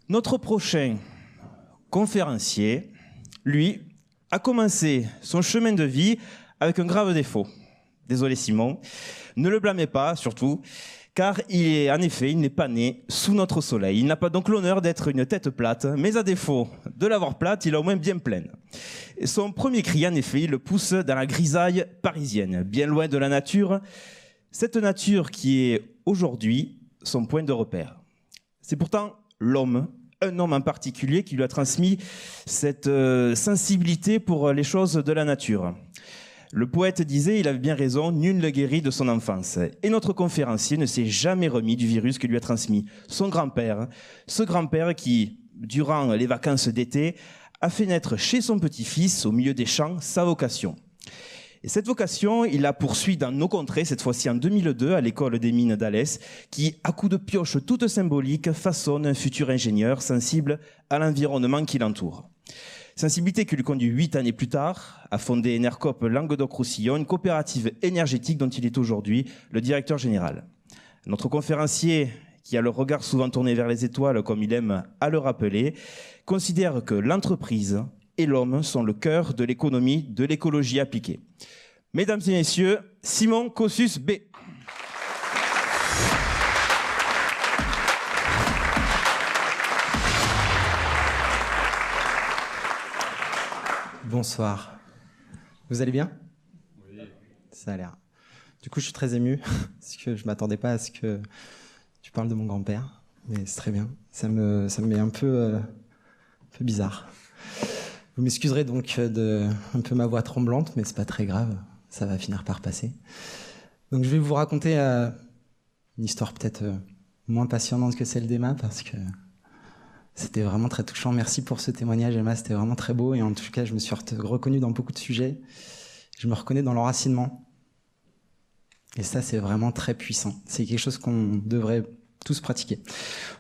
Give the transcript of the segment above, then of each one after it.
Notre prochain conférencier, lui, a commencé son chemin de vie avec un grave défaut. Désolé Simon, ne le blâmez pas surtout, car il n'est pas né sous notre soleil. Il n'a pas donc l'honneur d'être une tête plate, mais à défaut de l'avoir plate, il a au moins bien pleine. Et son premier cri, en effet, il le pousse dans la grisaille parisienne, bien loin de la nature, cette nature qui est aujourd'hui son point de repère. C'est pourtant l'homme, un homme en particulier, qui lui a transmis cette sensibilité pour les choses de la nature. Le poète disait, il avait bien raison, nul ne guérit de son enfance. Et notre conférencier ne s'est jamais remis du virus que lui a transmis son grand-père. Ce grand-père qui, durant les vacances d'été, a fait naître chez son petit-fils, au milieu des champs, sa vocation. Et cette vocation, il la poursuit dans nos contrées, cette fois-ci en 2002, à l'école des mines d'Alès, qui, à coups de pioche toute symbolique, façonne un futur ingénieur sensible à l'environnement qui l'entoure. Sensibilité qui lui conduit 8 années plus tard à fonder Enercoop Languedoc-Roussillon, une coopérative énergétique dont il est aujourd'hui le directeur général. Notre conférencier, qui a le regard souvent tourné vers les étoiles, comme il aime à le rappeler, considère que l'entreprise et l'homme sont le cœur de l'économie, de l'écologie appliquée. Mesdames et messieurs, Simon Kossus B. Bonsoir. Vous allez bien ? Oui. Ça a l'air. Du coup, je suis très ému, parce que je ne m'attendais pas à ce que tu parles de mon grand-père, mais c'est très bien. Ça me met un peu bizarre. Vous m'excuserez donc de un peu ma voix tremblante, mais c'est pas très grave, ça va finir par passer. Donc je vais vous raconter une histoire peut-être moins passionnante que celle d'Emma, parce que c'était vraiment très touchant. Merci pour ce témoignage, Emma, c'était vraiment très beau, et en tout cas je me suis reconnu dans beaucoup de sujets. Je me reconnais dans l'enracinement. Et ça, c'est vraiment très puissant. C'est quelque chose qu'on devrait tous pratiquer.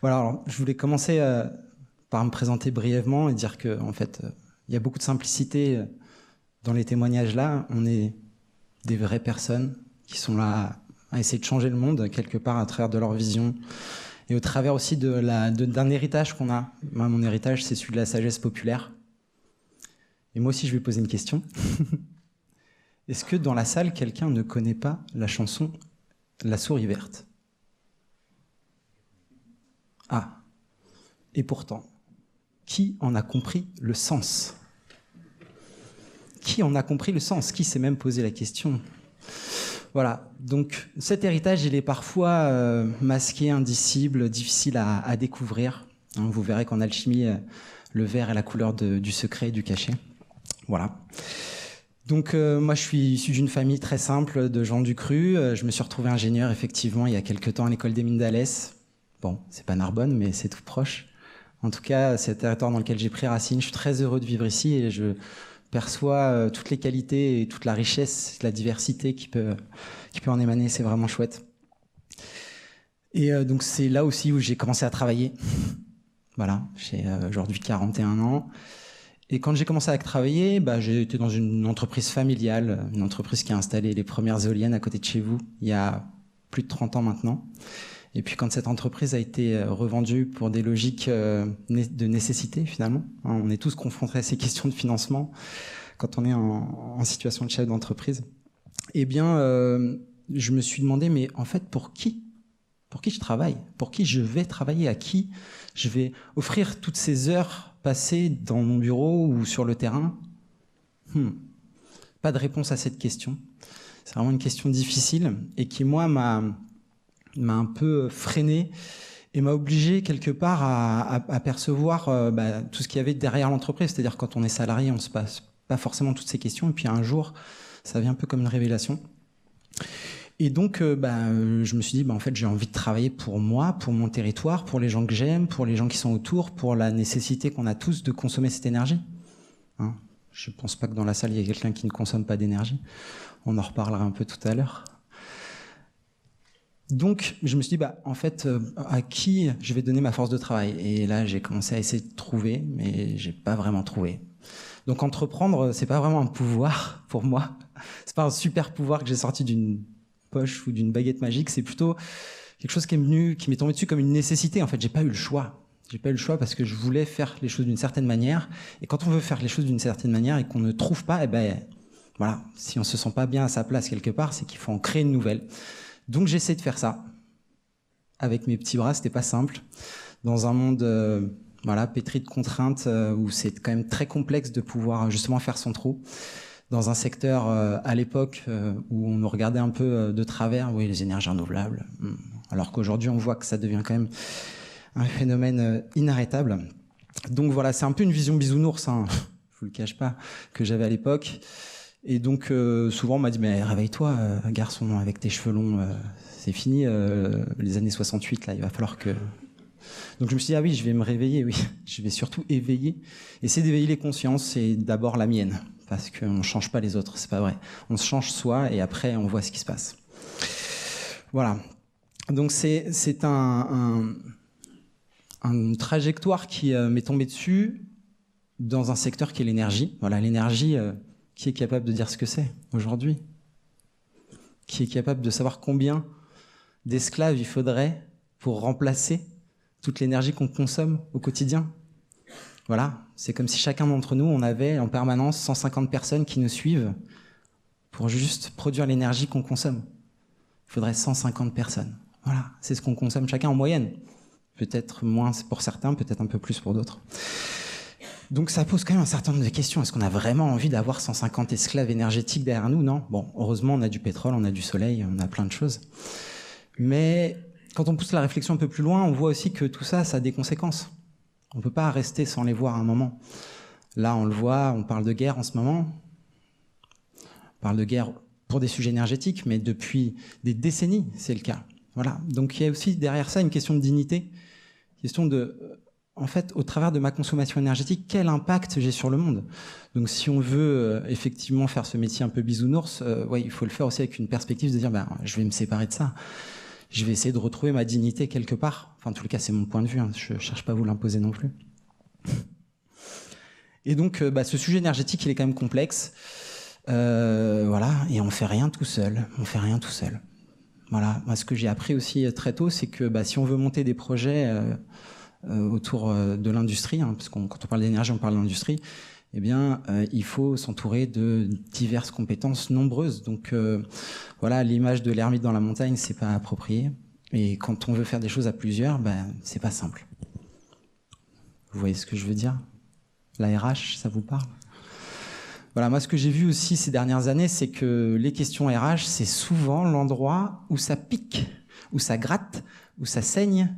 Voilà, alors je voulais commencer par me présenter brièvement et dire que, en fait, il y a beaucoup de simplicité dans les témoignages là. On est des vraies personnes qui sont là à essayer de changer le monde quelque part à travers de leur vision et au travers aussi d'un héritage qu'on a. Moi, mon héritage, c'est celui de la sagesse populaire. Et moi aussi, je vais poser une question. Est-ce que dans la salle, quelqu'un ne connaît pas la chanson « La souris verte » ? Ah. Et pourtant, qui en a compris le sens ? Qui en a compris le sens ? Qui s'est même posé la question ? Voilà, donc cet héritage, il est parfois masqué, indicible, difficile à découvrir. Vous verrez qu'en alchimie, le vert est la couleur du secret et du cachet. Voilà. Donc moi, je suis issu d'une famille très simple de gens du cru. Je me suis retrouvé ingénieur, effectivement, il y a quelques temps à l'école des mines d'Alès. Bon, c'est pas Narbonne, mais c'est tout proche. En tout cas, c'est un territoire dans lequel j'ai pris racine. Je suis très heureux de vivre ici et je perçois toutes les qualités et toute la richesse, la diversité qui peut en émaner. C'est vraiment chouette. Et donc c'est là aussi où j'ai commencé à travailler. Voilà, j'ai aujourd'hui 41 ans. Et quand j'ai commencé à travailler, j'ai été dans une entreprise familiale, une entreprise qui a installé les premières éoliennes à côté de chez vous, il y a plus de 30 ans maintenant. Et puis quand cette entreprise a été revendue pour des logiques de nécessité finalement, on est tous confrontés à ces questions de financement quand on est en situation de chef d'entreprise, eh bien je me suis demandé, mais en fait pour qui je travaille, pour qui je vais travailler, à qui je vais offrir toutes ces heures passées dans mon bureau ou sur le terrain. Pas de réponse à cette question. C'est vraiment une question difficile et qui moi m'a un peu freiné et m'a obligé quelque part à percevoir tout ce qu'il y avait derrière l'entreprise. C'est-à-dire quand on est salarié, on se passe pas forcément toutes ces questions et puis un jour, ça vient un peu comme une révélation. Et donc, je me suis dit, en fait, j'ai envie de travailler pour moi, pour mon territoire, pour les gens que j'aime, pour les gens qui sont autour, pour la nécessité qu'on a tous de consommer cette énergie. Je pense pas que dans la salle, il y ait quelqu'un qui ne consomme pas d'énergie. On en reparlera un peu tout à l'heure. Donc, je me suis dit, en fait, à qui je vais donner ma force de travail ? Et là, j'ai commencé à essayer de trouver, mais j'ai pas vraiment trouvé. Donc, entreprendre, c'est pas vraiment un pouvoir pour moi. C'est pas un super pouvoir que j'ai sorti d'une poche ou d'une baguette magique. C'est plutôt quelque chose qui m'est tombé dessus comme une nécessité. En fait, j'ai pas eu le choix. J'ai pas eu le choix parce que je voulais faire les choses d'une certaine manière. Et quand on veut faire les choses d'une certaine manière et qu'on ne trouve pas, eh ben, voilà, si on se sent pas bien à sa place quelque part, c'est qu'il faut en créer une nouvelle. Donc j'essaie de faire ça. Avec mes petits bras, c'était pas simple. Dans un monde, voilà, pétri de contraintes, où c'est quand même très complexe de pouvoir justement faire son trou. Dans un secteur, à l'époque, où on nous regardait un peu de travers, oui, les énergies renouvelables. Alors qu'aujourd'hui, on voit que ça devient quand même un phénomène inarrêtable. Donc voilà, c'est un peu une vision bisounours, hein, je vous le cache pas, que j'avais à l'époque. Et donc souvent on m'a dit mais réveille-toi garçon avec tes cheveux longs, c'est fini les années 68 là, il va falloir que... Donc je me suis dit ah oui, je vais me réveiller, oui, je vais surtout éveiller, essayer d'éveiller les consciences, c'est d'abord la mienne parce qu'on ne change pas les autres, c'est pas vrai. On se change soi et après on voit ce qui se passe. Voilà. Donc c'est une trajectoire qui m'est tombée dessus dans un secteur qui est l'énergie. Voilà, l'énergie, qui est capable de dire ce que c'est aujourd'hui? Qui est capable de savoir combien d'esclaves il faudrait pour remplacer toute l'énergie qu'on consomme au quotidien? Voilà, c'est comme si chacun d'entre nous, on avait en permanence 150 personnes qui nous suivent pour juste produire l'énergie qu'on consomme. Il faudrait 150 personnes. Voilà, c'est ce qu'on consomme chacun en moyenne. Peut-être moins pour certains, peut-être un peu plus pour d'autres. Donc ça pose quand même un certain nombre de questions. Est-ce qu'on a vraiment envie d'avoir 150 esclaves énergétiques derrière nous? Non. Bon, heureusement, on a du pétrole, on a du soleil, on a plein de choses. Mais quand on pousse la réflexion un peu plus loin, on voit aussi que tout ça, ça a des conséquences. On ne peut pas rester sans les voir à un moment. Là, on le voit, on parle de guerre en ce moment. On parle de guerre pour des sujets énergétiques, mais depuis des décennies, c'est le cas. Voilà. Donc il y a aussi derrière ça une question de dignité, question de, en fait, au travers de ma consommation énergétique, quel impact j'ai sur le monde. Donc si on veut effectivement faire ce métier un peu bisounours, ouais, il faut le faire aussi avec une perspective de dire, ben, je vais me séparer de ça. Je vais essayer de retrouver ma dignité quelque part. Enfin, en tout cas, c'est mon point de vue. Hein. Je ne cherche pas à vous l'imposer non plus. Et donc, ce sujet énergétique, il est quand même complexe. Voilà, et on fait rien tout seul. On fait rien tout seul. Voilà. Moi, ce que j'ai appris aussi très tôt, c'est que si on veut monter des projets autour de l'industrie, hein, parce que quand on parle d'énergie, on parle d'industrie, eh bien, il faut s'entourer de diverses compétences nombreuses. Donc, voilà, l'image de l'ermite dans la montagne, c'est pas approprié. Et quand on veut faire des choses à plusieurs, c'est pas simple. Vous voyez ce que je veux dire? La RH, ça vous parle? Voilà, moi, ce que j'ai vu aussi ces dernières années, c'est que les questions RH, c'est souvent l'endroit où ça pique, où ça gratte, où ça saigne,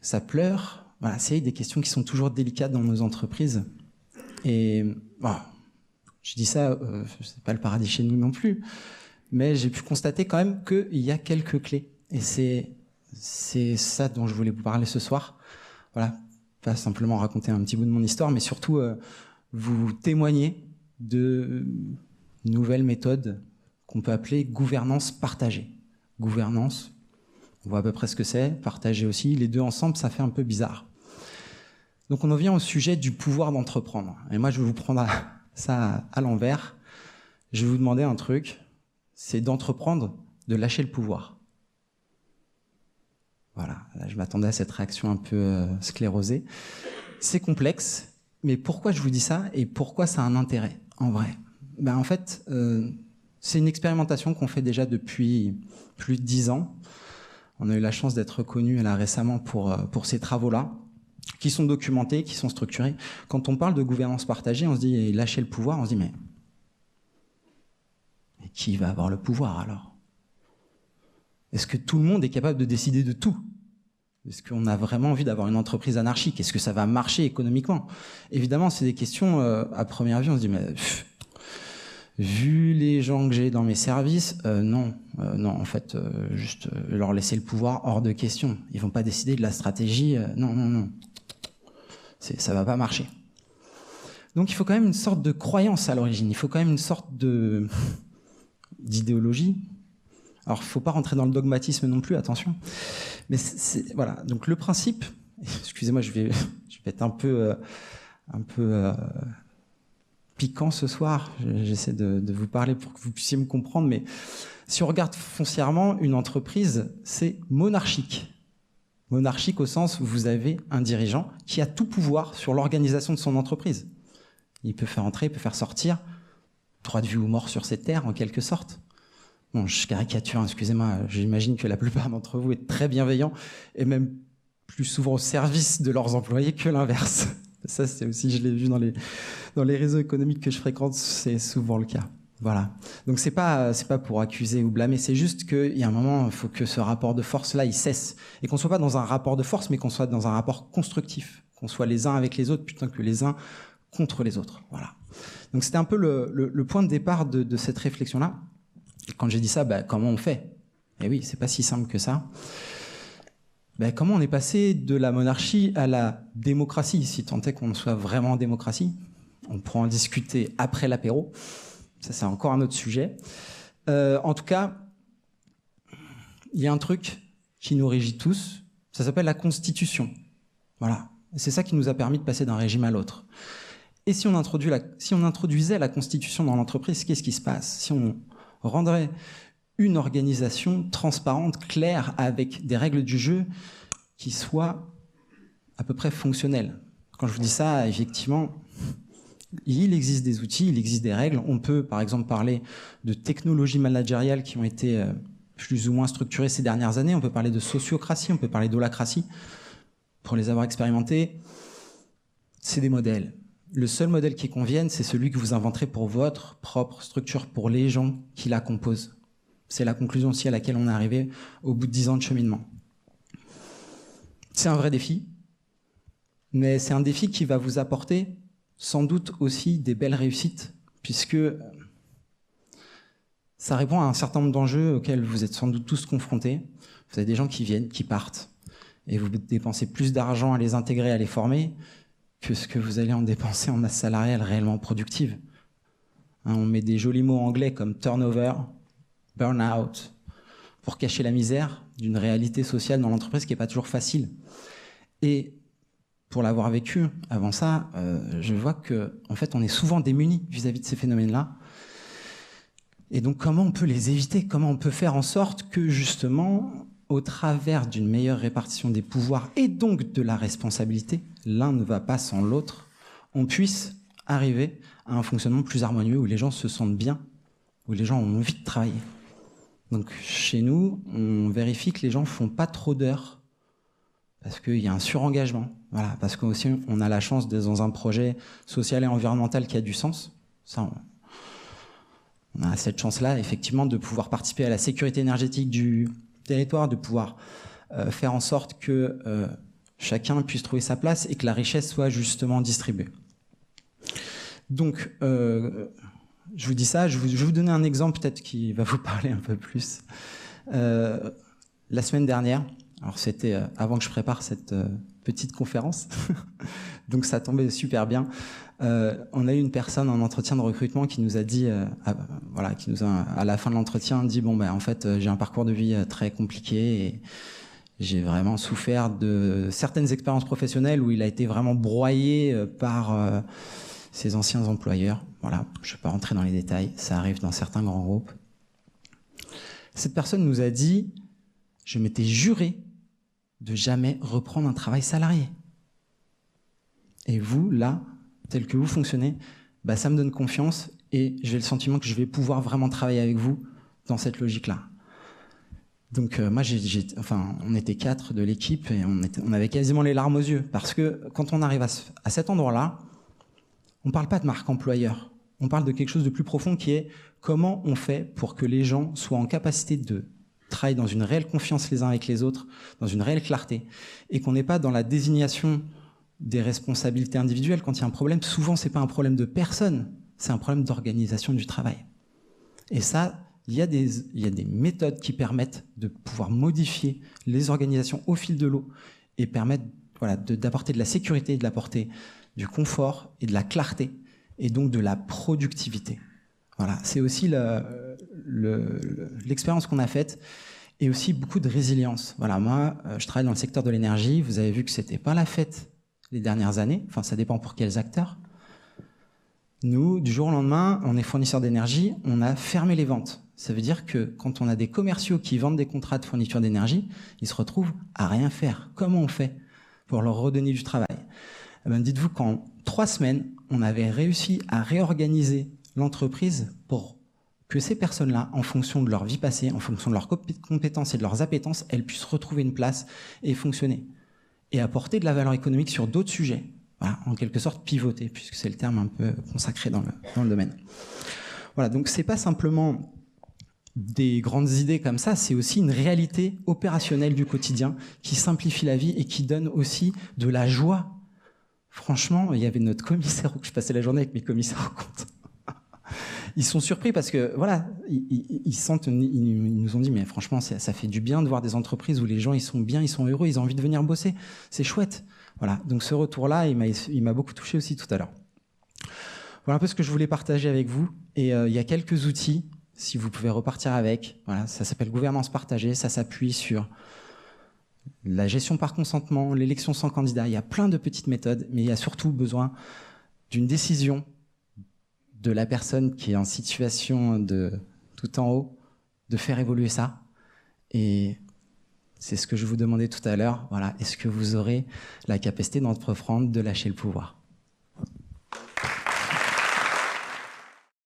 ça pleure. Voilà, c'est des questions qui sont toujours délicates dans nos entreprises. Et bon, je dis ça, c'est pas le paradis chez nous non plus, mais j'ai pu constater quand même qu'il y a quelques clés. Et c'est ça dont je voulais vous parler ce soir. Voilà, pas simplement raconter un petit bout de mon histoire, mais surtout vous témoigner de nouvelles méthodes qu'on peut appeler gouvernance partagée. Gouvernance, on voit à peu près ce que c'est, partagée aussi. Les deux ensemble, ça fait un peu bizarre. Donc on en vient au sujet du pouvoir d'entreprendre. Et moi, je vais vous prendre ça à l'envers. Je vais vous demander un truc, c'est d'entreprendre, de lâcher le pouvoir. Voilà, là, je m'attendais à cette réaction un peu sclérosée. C'est complexe, mais pourquoi je vous dis ça et pourquoi ça a un intérêt, en vrai? En fait, c'est une expérimentation qu'on fait déjà depuis plus de 10 ans. On a eu la chance d'être reconnus là récemment pour ces travaux-là, qui sont documentés, qui sont structurés. Quand on parle de gouvernance partagée, on se dit lâcher le pouvoir, on se dit mais qui va avoir le pouvoir alors? Est-ce que tout le monde est capable de décider de tout? Est-ce qu'on a vraiment envie d'avoir une entreprise anarchique? Est-ce que ça va marcher économiquement? Évidemment, c'est des questions, à première vue, on se dit mais vu les gens que j'ai dans mes services, non, en fait, juste leur laisser le pouvoir hors de question. Ils vont pas décider de la stratégie, non. Ça va pas marcher. Donc il faut quand même une sorte de croyance à l'origine, il faut quand même une sorte d'idéologie. Alors il faut pas rentrer dans le dogmatisme non plus, attention. Mais voilà, donc le principe, excusez-moi, je vais être un peu piquant ce soir, j'essaie de vous parler pour que vous puissiez me comprendre, mais si on regarde foncièrement, une entreprise, c'est monarchique. Monarchique au sens où vous avez un dirigeant qui a tout pouvoir sur l'organisation de son entreprise. Il peut faire entrer, il peut faire sortir, droit de vie ou mort sur cette terre en quelque sorte. Bon, je caricature, excusez-moi, j'imagine que la plupart d'entre vous êtes très bienveillants et même plus souvent au service de leurs employés que l'inverse. Ça, c'est aussi, je l'ai vu dans les réseaux économiques que je fréquente, c'est souvent le cas. Voilà. Donc c'est pas pour accuser ou blâmer, c'est juste qu'il y a un moment, il faut que ce rapport de force-là, il cesse. Et qu'on soit pas dans un rapport de force, mais qu'on soit dans un rapport constructif. Qu'on soit les uns avec les autres, plutôt que les uns contre les autres. Voilà. Donc c'était un peu le point de départ de cette réflexion-là. Et quand j'ai dit ça, comment on fait? Eh oui, c'est pas si simple que ça. Comment on est passé de la monarchie à la démocratie, si tant est qu'on soit vraiment en démocratie? On pourra en discuter après l'apéro. Ça, c'est encore un autre sujet. En tout cas, il y a un truc qui nous régit tous. Ça s'appelle la Constitution. Voilà. Et c'est ça qui nous a permis de passer d'un régime à l'autre. Et si on introduisait la Constitution dans l'entreprise, qu'est-ce qui se passe? Si on rendrait une organisation transparente, claire, avec des règles du jeu qui soient à peu près fonctionnelles. Quand je vous dis ça, effectivement, il existe des outils, il existe des règles. On peut, par exemple, parler de technologies managériales qui ont été plus ou moins structurées ces dernières années. On peut parler de sociocratie, on peut parler d'holacratie. Pour les avoir expérimentés, c'est des modèles. Le seul modèle qui convienne, c'est celui que vous inventerez pour votre propre structure, pour les gens qui la composent. C'est la conclusion aussi à laquelle on est arrivé au bout de 10 ans de cheminement. C'est un vrai défi, mais c'est un défi qui va vous apporter sans doute aussi des belles réussites, puisque ça répond à un certain nombre d'enjeux auxquels vous êtes sans doute tous confrontés. Vous avez des gens qui viennent, qui partent, et vous dépensez plus d'argent à les intégrer, à les former, que ce que vous allez en dépenser en masse salariale réellement productive. On met des jolis mots anglais comme turnover, burn-out, pour cacher la misère d'une réalité sociale dans l'entreprise qui n'est pas toujours facile. Et pour l'avoir vécu avant ça, je vois que, en fait, on est souvent démunis vis-à-vis de ces phénomènes-là. Et donc, comment on peut les éviter? Comment on peut faire en sorte que, justement, au travers d'une meilleure répartition des pouvoirs et donc de la responsabilité, l'un ne va pas sans l'autre, on puisse arriver à un fonctionnement plus harmonieux où les gens se sentent bien, où les gens ont envie de travailler. Donc chez nous, on vérifie que les gens font pas trop d'heures parce qu'il y a un surengagement. Voilà, parce qu'aussi on a la chance d'être dans un projet social et environnemental qui a du sens. Ça, on a cette chance-là, effectivement, de pouvoir participer à la sécurité énergétique du territoire, de pouvoir faire en sorte que chacun puisse trouver sa place et que la richesse soit justement distribuée. Donc, je vous dis ça, je vais vous donner un exemple peut-être qui va vous parler un peu plus. La semaine dernière, alors c'était avant que je prépare cette petite conférence, donc ça tombait super bien. On a eu une personne en entretien de recrutement qui nous a dit, qui nous a à la fin de l'entretien dit en fait j'ai un parcours de vie très compliqué et j'ai vraiment souffert de certaines expériences professionnelles où il a été vraiment broyé par ses anciens employeurs. Voilà, je ne vais pas rentrer dans les détails, ça arrive dans certains grands groupes. Cette personne nous a dit « Je m'étais juré de jamais reprendre un travail salarié. » Et vous, là, tel que vous fonctionnez, ça me donne confiance et j'ai le sentiment que je vais pouvoir vraiment travailler avec vous dans cette logique-là. Donc moi, on était 4 de l'équipe et on avait quasiment les larmes aux yeux parce que quand on arrive à cet endroit-là, on ne parle pas de marque employeur, on parle de quelque chose de plus profond qui est comment on fait pour que les gens soient en capacité de travailler dans une réelle confiance les uns avec les autres, dans une réelle clarté, et qu'on n'est pas dans la désignation des responsabilités individuelles. Quand il y a un problème, souvent c'est pas un problème de personne, c'est un problème d'organisation du travail. Et ça, il y a des méthodes qui permettent de pouvoir modifier les organisations au fil de l'eau et permettre d'apporter de la sécurité, de l'apporter du confort et de la clarté, et donc de la productivité. Voilà, c'est aussi l'expérience qu'on a faite, et aussi beaucoup de résilience. Voilà, moi, je travaille dans le secteur de l'énergie, vous avez vu que c'était pas la fête les dernières années, enfin ça dépend pour quels acteurs. Nous, du jour au lendemain, on est fournisseur d'énergie, on a fermé les ventes. Ça veut dire que quand on a des commerciaux qui vendent des contrats de fourniture d'énergie, ils se retrouvent à rien faire. Comment on fait pour leur redonner du travail? Eh ben, dites-vous qu'en 3 semaines, on avait réussi à réorganiser l'entreprise pour que ces personnes-là, en fonction de leur vie passée, en fonction de leurs compétences et de leurs appétences, elles puissent retrouver une place et fonctionner. Et apporter de la valeur économique sur d'autres sujets. Voilà, en quelque sorte pivoter, puisque c'est le terme un peu consacré dans le domaine. Voilà, donc c'est pas simplement des grandes idées comme ça, c'est aussi une réalité opérationnelle du quotidien qui simplifie la vie et qui donne aussi de la joie. Franchement, il y avait notre commissaire, je passais la journée avec mes commissaires aux comptes. Ils sont surpris parce que, voilà, ils nous ont dit, mais franchement, ça fait du bien de voir des entreprises où les gens, ils sont bien, ils sont heureux, ils ont envie de venir bosser. C'est chouette. Voilà. Donc, ce retour-là, il m'a beaucoup touché aussi tout à l'heure. Voilà un peu ce que je voulais partager avec vous. Et il y a quelques outils, si vous pouvez repartir avec. Voilà, ça s'appelle gouvernance partagée. Ça s'appuie sur la gestion par consentement, l'élection sans candidat. Il y a plein de petites méthodes, mais il y a surtout besoin d'une décision de la personne qui est en situation de tout en haut, de faire évoluer ça. Et c'est ce que je vous demandais tout à l'heure. Voilà, est-ce que vous aurez la capacité d'entreprendre, de lâcher le pouvoir ?